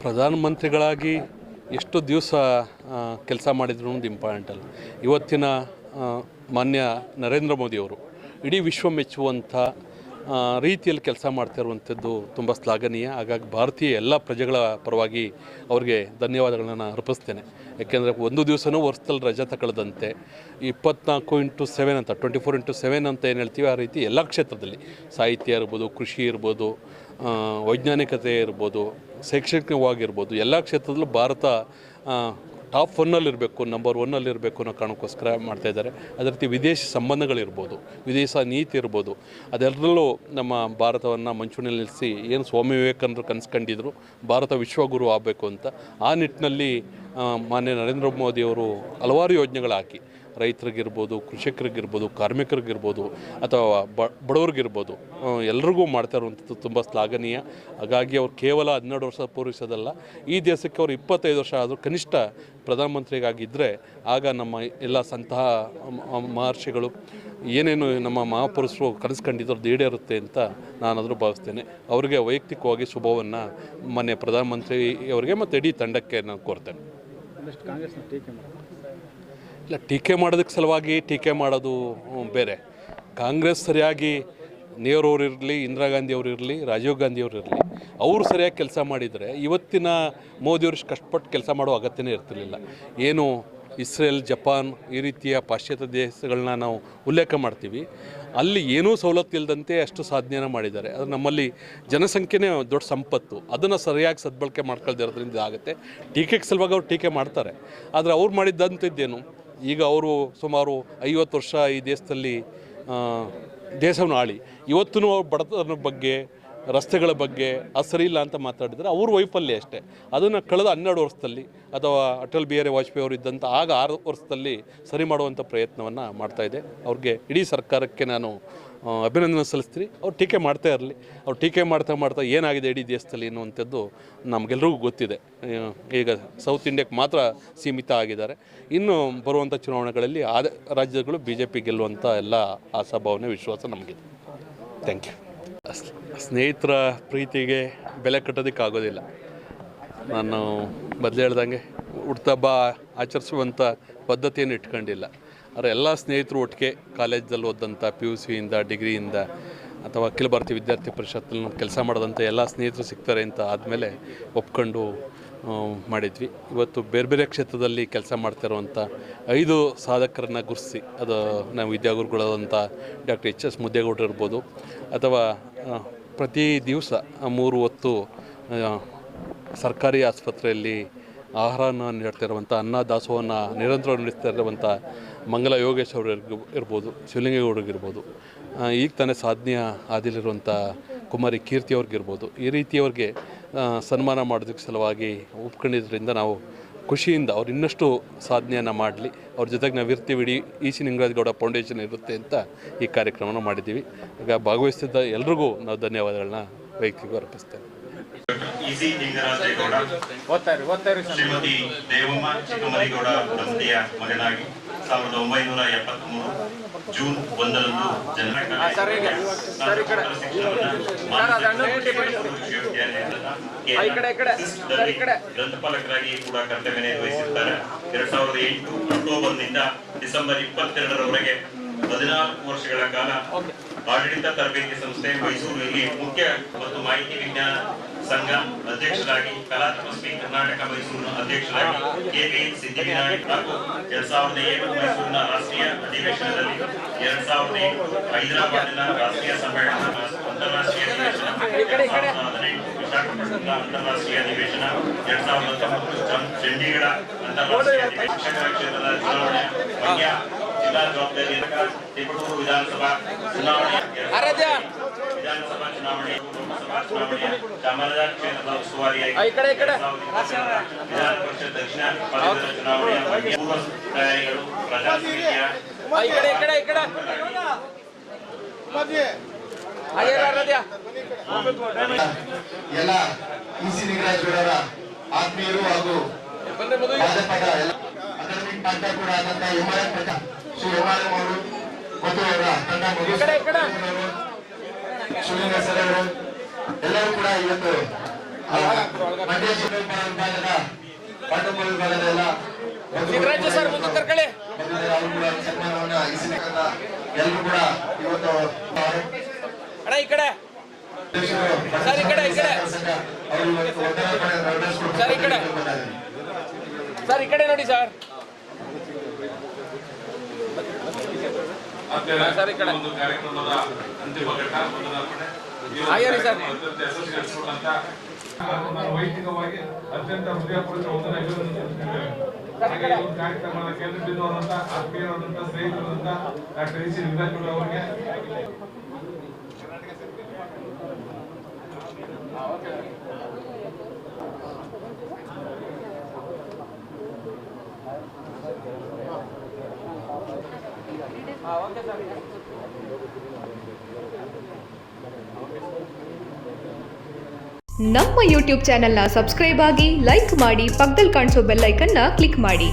ಪ್ರಧಾನಮಂತ್ರಿಗಳಾಗಿ ಎಷ್ಟು ದಿವಸ ಕೆಲಸ ಮಾಡಿದ್ರು ಅನ್ನೋದು ಇಂಪಾರ್ಟೆಂಟ್ ಅಲ್ಲ. ಇವತ್ತಿನ ಮಾನ್ಯ ನರೇಂದ್ರ ಮೋದಿಯವರು ಇಡೀ ವಿಶ್ವ ಮೆಚ್ಚುವಂಥ ರೀತಿಯಲ್ಲಿ ಕೆಲಸ ಮಾಡ್ತಿರುವಂಥದ್ದು ತುಂಬ ಶ್ಲಾಘನೀಯ. ಹಾಗಾಗಿ ಭಾರತೀಯ ಎಲ್ಲ ಪ್ರಜೆಗಳ ಪರವಾಗಿ ಅವರಿಗೆ ಧನ್ಯವಾದಗಳನ್ನು ಅರ್ಪಿಸ್ತೇನೆ. ಯಾಕೆಂದರೆ ಒಂದು ದಿವಸನೂ ವರ್ಷದಲ್ಲಿ ರಜೆ ತಗೊಳ್ಳದಂತೆ 24x7 ಅಂತ 24x7 ಅಂತ ಏನು ಹೇಳ್ತೀವಿ, ಆ ರೀತಿ ಎಲ್ಲ ಕ್ಷೇತ್ರದಲ್ಲಿ ಸಾಹಿತ್ಯ ಇರ್ಬೋದು, ಕೃಷಿ ಇರ್ಬೋದು, ವೈಜ್ಞಾನಿಕತೆ ಇರ್ಬೋದು, ಶೈಕ್ಷಣಿಕವಾಗಿರ್ಬೋದು, ಎಲ್ಲ ಕ್ಷೇತ್ರದಲ್ಲೂ ಭಾರತ ಟಾಪ್ 1ನಲ್ಲಿರಬೇಕು, ನಂಬರ್ 1ನಲ್ಲಿರಬೇಕು ಅನ್ನೋ ಕಾರಣಕ್ಕೋಸ್ಕರ ಮಾಡ್ತಾಯಿದ್ದಾರೆ. ಅದೇ ರೀತಿ ವಿದೇಶಿ ಸಂಬಂಧಗಳಿರ್ಬೋದು, ವಿದೇಶ ನೀತಿ ಇರ್ಬೋದು, ಅದೆಲ್ಲರಲ್ಲೂ ನಮ್ಮ ಭಾರತವನ್ನು ಮಂಚೂಣಿಯಲ್ಲಿ ನಿಲ್ಲಿಸಿ ಏನು ಸ್ವಾಮಿ ವಿವೇಕಾನಂದರು ಕನಸ್ಕೊಂಡಿದ್ರು ಭಾರತ ವಿಶ್ವಗುರು ಆಗಬೇಕು ಅಂತ, ಆ ನಿಟ್ಟಿನಲ್ಲಿ ಮಾನ್ಯ ನರೇಂದ್ರ ಮೋದಿಯವರು ಹಲವಾರು ಯೋಜನೆಗಳು ಹಾಕಿ ರೈತರಿಗಿರ್ಬೋದು, ಕೃಷಿಕರಿಗಿರ್ಬೋದು, ಕಾರ್ಮಿಕರಿಗಿರ್ಬೋದು ಅಥವಾ ಬಡವರಿಗಿರ್ಬೋದು ಎಲ್ರಿಗೂ ಮಾಡ್ತಾ ಇರುವಂಥದ್ದು ತುಂಬ ಶ್ಲಾಘನೀಯ. ಹಾಗಾಗಿ ಅವ್ರು ಕೇವಲ 12 ವರ್ಷ ಪೂರೈಸೋದಲ್ಲ, ಈ ದೇಶಕ್ಕೆ ಅವರು 25 ವರ್ಷ ಆದರೂ ಕನಿಷ್ಠ ಪ್ರಧಾನಮಂತ್ರಿಗಾಗಿದ್ದರೆ ಆಗ ನಮ್ಮ ಎಲ್ಲ ಸಂತಹ ಮಹರ್ಷಿಗಳು ಏನೇನು ನಮ್ಮ ಮಹಾಪುರುಷರು ಕನಸ್ಕೊಂಡಿದ್ದು ಈಡೇರುತ್ತೆ ಅಂತ ನಾನಾದರೂ ಭಾವಿಸ್ತೇನೆ. ಅವರಿಗೆ ವೈಯಕ್ತಿಕವಾಗಿ ಶುಭವನ್ನು ಮಾನ್ಯ ಪ್ರಧಾನಮಂತ್ರಿಯವರಿಗೆ ಮತ್ತು ಇಡೀ ತಂಡಕ್ಕೆ ನಾನು ಕೋರ್ತೇನೆ. ಇಲ್ಲ, ಟೀಕೆ ಮಾಡೋದಕ್ಕೆ ಸಲುವಾಗಿ ಟೀಕೆ ಮಾಡೋದು ಬೇರೆ. ಕಾಂಗ್ರೆಸ್ ಸರಿಯಾಗಿ ನೆಹರು ಅವರು ಇರಲಿ, ಇಂದಿರಾ ಗಾಂಧಿ ಅವರು ಇರಲಿ, ರಾಜೀವ್ ಗಾಂಧಿ ಅವರು ಇರಲಿ, ಅವರು ಸರಿಯಾಗಿ ಕೆಲಸ ಮಾಡಿದರೆ ಇವತ್ತಿನ ಮೋದಿಯವರು ಕಷ್ಟಪಟ್ಟು ಕೆಲಸ ಮಾಡೋ ಅಗತ್ಯನೇ ಇರ್ತಿರ್ಲಿಲ್ಲ. ಏನು ಇಸ್ರೇಲ್, ಜಪಾನ್ ಈ ರೀತಿಯ ಪಾಶ್ಚಾತ್ಯ ದೇಶಗಳನ್ನ ನಾವು ಉಲ್ಲೇಖ ಮಾಡ್ತೀವಿ, ಅಲ್ಲಿ ಏನೂ ಸವಲತ್ತು ಇಲ್ಲದಂತೆ ಅಷ್ಟು ಸಾಧನೆಯನ್ನು ಮಾಡಿದ್ದಾರೆ. ಅದು ನಮ್ಮಲ್ಲಿ ಜನಸಂಖ್ಯೆನೇ ದೊಡ್ಡ ಸಂಪತ್ತು, ಅದನ್ನು ಸರಿಯಾಗಿ ಸದ್ಬಳಕೆ ಮಾಡ್ಕೊಳ್ದಿರೋದ್ರಿಂದ ಆಗುತ್ತೆ. ಟೀಕೆಗೆ ಸಲುವಾಗಿ ಅವ್ರು ಟೀಕೆ ಮಾಡ್ತಾರೆ, ಆದರೆ ಅವ್ರು ಮಾಡಿದ್ದಂಥದ್ದೇನು, ಈಗ ಅವರು ಸುಮಾರು 50 ವರ್ಷ ಈ ದೇಶದಲ್ಲಿ ದೇಶವನ್ನು ಆಳಿ ಇವತ್ತೂ ಅವ್ರ ಬಡತನದ ಬಗ್ಗೆ, ರಸ್ತೆಗಳ ಬಗ್ಗೆ ಅದು ಸರಿ ಇಲ್ಲ ಅಂತ ಮಾತಾಡಿದರೆ ಅವ್ರ ವೈಫಲ್ಯ ಅಷ್ಟೇ. ಅದನ್ನು ಕಳೆದ 12 ವರ್ಷದಲ್ಲಿ ಅಥವಾ ಅಟಲ್ ಬಿಹಾರಿ ವಾಜಪೇಯಿ ಅವರು ಇದ್ದಂಥ ಆಗ 6 ವರ್ಷದಲ್ಲಿ ಸರಿ ಮಾಡುವಂಥ ಪ್ರಯತ್ನವನ್ನು ಮಾಡ್ತಾಯಿದೆ. ಅವ್ರಿಗೆ ಇಡೀ ಸರ್ಕಾರಕ್ಕೆ ನಾನು ಅಭಿನಂದನೆ ಸಲ್ಲಿಸ್ತೀನಿ. ಅವ್ರು ಟೀಕೆ ಮಾಡ್ತಾ ಇರಲಿ, ಅವ್ರು ಟೀಕೆ ಮಾಡ್ತಾ ಏನಾಗಿದೆ ಇಡೀ ದೇಶದಲ್ಲಿ ಅನ್ನುವಂಥದ್ದು ನಮಗೆಲ್ರಿಗೂ ಗೊತ್ತಿದೆ. ಈಗ ಸೌತ್ ಇಂಡಿಯಾಕ್ಕೆ ಮಾತ್ರ ಸೀಮಿತ ಆಗಿದ್ದಾರೆ. ಇನ್ನು ಬರುವಂಥ ಚುನಾವಣೆಗಳಲ್ಲಿ ಆ ರಾಜ್ಯಗಳು BJP ಗೆಲ್ಲುವಂಥ ಎಲ್ಲ ಆಶಾಭಾವನೆ, ವಿಶ್ವಾಸ ನಮಗಿದೆ. Thank you. ಸ್ನೇಹಿತರ ಪ್ರೀತಿಗೆ ಬೆಲೆ ಕಟ್ಟೋದಕ್ಕಾಗೋದಿಲ್ಲ. ನಾನು ಮೊದಲು ಹೇಳ್ದಂಗೆ ಹುಟ್ಟುಹಬ್ಬ ಆಚರಿಸುವಂಥ ಪದ್ಧತಿಯನ್ನು ಇಟ್ಕೊಂಡಿಲ್ಲ. ಆದರೆ ಎಲ್ಲ ಸ್ನೇಹಿತರು ಒಟ್ಟಿಗೆ ಕಾಲೇಜಲ್ಲಿ ಓದಂಥ PUCಯಿಂದ, ಡಿಗ್ರಿಯಿಂದ ಅಥವಾ ಅಖಿಲ ಭಾರತೀಯ ವಿದ್ಯಾರ್ಥಿ ಪರಿಷತ್ತಲ್ಲಿ ಕೆಲಸ ಮಾಡಿದಂಥ ಎಲ್ಲ ಸ್ನೇಹಿತರು ಸಿಗ್ತಾರೆ ಅಂತ ಆದಮೇಲೆ ಒಪ್ಕೊಂಡು ಮಾಡಿದ್ವಿ. ಇವತ್ತು ಬೇರೆ ಬೇರೆ ಕ್ಷೇತ್ರದಲ್ಲಿ ಕೆಲಸ ಮಾಡ್ತಿರುವಂಥ 5 ಸಾಧಕರನ್ನು ಗುರುತಿಸಿ, ಅದು ನಾವು ವಿದ್ಯಾಗುರುಗಳಾದಂಥ ಡಾಕ್ಟರ್ HS ಮುದ್ದೇಗೌಡರು ಇರ್ಬೋದು, ಅಥವಾ ಪ್ರತಿ ದಿವಸ 3 ಹೊತ್ತು ಸರ್ಕಾರಿ ಆಸ್ಪತ್ರೆಯಲ್ಲಿ ಆಹಾರವನ್ನು ನೀಡ್ತಿರುವಂಥ, ಅನ್ನ ದಾಸೋಹವನ್ನು ನಿರಂತರ ನಡೆಸ್ತಾ ಇರುವಂಥ ಮಂಗಲ ಯೋಗೇಶ್ ಅವರು ಇರ್ಬೋದು, ಶಿವಲಿಂಗೇಗೌಡರಿಗಿರ್ಬೋದು, ಈಗ ತಾನೇ ಸಾಧನೆಯ ಹಾದಿಲಿರುವಂಥ ಕುಮಾರಿ ಕೀರ್ತಿ ಅವ್ರಿಗಿರ್ಬೋದು, ಈ ರೀತಿಯವ್ರಿಗೆ ಸನ್ಮಾನ ಮಾಡೋದಕ್ಕೆ ಸಲುವಾಗಿ ಒಪ್ಕೊಂಡಿದ್ದರಿಂದ ನಾವು ಖುಷಿಯಿಂದ ಅವ್ರು ಇನ್ನಷ್ಟು ಸಾಧನೆಯನ್ನು ಮಾಡಲಿ, ಅವ್ರ ಜೊತೆಗೆ ನಾವು ಇರ್ತೀವಿ, ಇಡೀ EC ನಿಂಗರಾಜಗೌಡ ಫೌಂಡೇಶನ್ ಇರುತ್ತೆ ಅಂತ ಈ ಕಾರ್ಯಕ್ರಮನ ಮಾಡಿದ್ದೀವಿ. ಈಗ ಭಾಗವಹಿಸಿದ್ದ ಎಲ್ರಿಗೂ ನಾವು ಧನ್ಯವಾದಗಳನ್ನ ವೈಯಕ್ತಿಕ ಅರ್ಪಿಸ್ತೇವೆ. EC ನಿಂಗರಾಜೇಗೌಡ ಶ್ರೀಮತಿ ದೇವಮ್ಮ ಚಿಕ್ಕಮರಿಗೌಡ ದಂಪತಿಯ ಮಗನಾಗಿ 1973 ಜೂನ್ 1ರಂದು ಗ್ರಂಥಪಾಲಕರಾಗಿ ಕೂಡ ಕರ್ತವ್ಯ ನಿರ್ವಹಿಸಿದ್ದಾರೆ. 2008 ಅಕ್ಟೋಬರ್ನಿಂದ ಡಿಸೆಂಬರ್ 22ರವರೆಗೆ 14 ವರ್ಷಗಳ ಕಾಲ ಆಡಳಿತ ತರಬೇತಿ ಸಂಸ್ಥೆ ಮೈಸೂರಿನಲ್ಲಿ ಮುಖ್ಯ ಮತ್ತು ಮಾಹಿತಿ ವಿಜ್ಞಾನ ಸಂಘ ಅಧ್ಯಕ್ಷರಾಗಿ, ಕಲಾ ತಪಸ್ವಿ ಕರ್ನಾಟಕ ಮೈಸೂರಿನ ಅಧ್ಯಕ್ಷರಾಗಿ, KVN ಸಿದ್ಧಿವಿನಾಯಕ್ ಹಾಗೂ 2007 ಮೈಸೂರಿನ ರಾಷ್ಟ್ರೀಯ ಅಧಿವೇಶನದಲ್ಲಿ, 2008 ಹೈದರಾಬಾದಿನ ರಾಷ್ಟ್ರೀಯ ಸಮ್ಮೇಳನ ಅಂತಾರಾಷ್ಟ್ರೀಯ ಅಧಿವೇಶನ, 2018 ವಿಶಾಖಪಟ್ಟಣದ ಅಂತಾರಾಷ್ಟ್ರೀಯ ಅಧಿವೇಶನ, 2019 ಚಂಡೀಗಢ ಅಂತಾರಾಷ್ಟ್ರೀಯ ಅಧಿವೇಶನ, ಶಿಕ್ಷಕರ ಕ್ಷೇತ್ರದ ಚುನಾವಣೆ, ಮಂಡ್ಯ ಜಿಲ್ಲಾ ಜವಾಬ್ದಾರಿ, ತಿಪಟೂರು ವಿಧಾನಸಭಾ ಚುನಾವಣೆ, ವಿಧಾನಸಭಾ ಚುನಾವಣೆ, ಲೋಕಸಭಾ ಚುನಾವಣೆ, ಚಾಮರಾಜ ಕ್ಷೇತ್ರದ ಉಸ್ತುವಾರಿಯಾಗಿ, ವಿಧಾನ ಪರಿಷತ್ ದಕ್ಷಿಣ ಪದವೀಧರ ಚುನಾವಣೆಯ ಪೂರ್ವ ತಯಾರಿಗಳು, ಪ್ರಜಾಸಮಿತಿಯ ಎಲ್ಲ EC ನಿಂಗರಾಜಗೌಡರ ಆತ್ಮೀಯರು ಹಾಗೂ ಭಾಜಪದ ಎಲ್ಲ ಅಕಾಡೆಮಿಕ್ ತಂಡ ಕೂಡ ಆದಂತ ಶ್ರೀ MRM ಅವರು ಮತ್ತು ಅವರ ತಂಡ ಶಿವಲಿಂಗ ಸರ್ ಅವರು ಎಲ್ಲರೂ ಕೂಡ ಇವತ್ತು ಮಂಡ್ಯ ಜಿಲ್ಲಾ ವಿಭಾಗದ ಪಾಂಡವ ವಿಭಾಗದ ಎಲ್ಲ ಸಿದ್ದರಾಜು ಸರ್ ಮುಂದೆ ಕರ್ಕೊಳ್ಳಿ. ಅವರು ಕೂಡ ಸನ್ಮಾನವನ್ನ ಇಸಬೇಕಂತ ಎಲ್ಲರೂ ಕೂಡ ಇವತ್ತು ಅಣ್ಣ ಈ ಕಡೆ ಸರ್, ಈ ಕಡೆ ಈ ಕಡೆ ಅವರು ಇವತ್ತು ಒಟ್ಟಾರೆ ಪಡೆ ನಡೆಸ್ಕೊಡ್ತಾರೆ. ಸರ್, ಈ ಕಡೆ ಸರ್, ಈ ಕಡೆ ನೋಡಿ ಸರ್. ಸರ್, ಈ ಕಡೆ ಒಂದು ಕಾರ್ಯಕ್ರಮದ ಅಂತಿಮ ಘಟ್ಟ ಮೊದಲಾರ್ಪಣೆ. ಹಾಗೇರಿ ಸರ್. ಅತ್ಯಂತ ಯಶಸ್ವಿಗೊಳಿಸಿಕೊಂಡಂತ ನಾನು ವೈಯಕ್ತಿಕವಾಗಿ ಅತ್ಯಂತ ಹೃದಯಪೂರ್ವಕ ವಂದನೆ ಅಭಿನಂದಿಸುತ್ತೇವೆ. ಹಾಗೆ ಈ ಒಂದು ಕಾರ್ಯಕ್ರಮದ ಕೇಂದ್ರ ಬಿಂದುವಾದಂತ ಆತ್ಮೀಯರಾದಂತ ಸ್ನೇಹಿತರಾದಂತ ಡಾಕ್ಟರ್ ಎ ಸಿ ನಿಂಗರಾಜ್ ಅವರಿಗೆ ನಮ್ಮ ಯೂಟ್ಯೂಬ್ ಚಾನೆಲ್ನ ಸಬ್ಸ್ಕ್ರೈಬ್ ಆಗಿ, ಲೈಕ್ ಮಾಡಿ, ಪಕ್ಕದಲ್ಲಿ ಕಾಣಿಸೋ ಬೆಲ್ ಐಕನ್ನ ಕ್ಲಿಕ್ ಮಾಡಿ.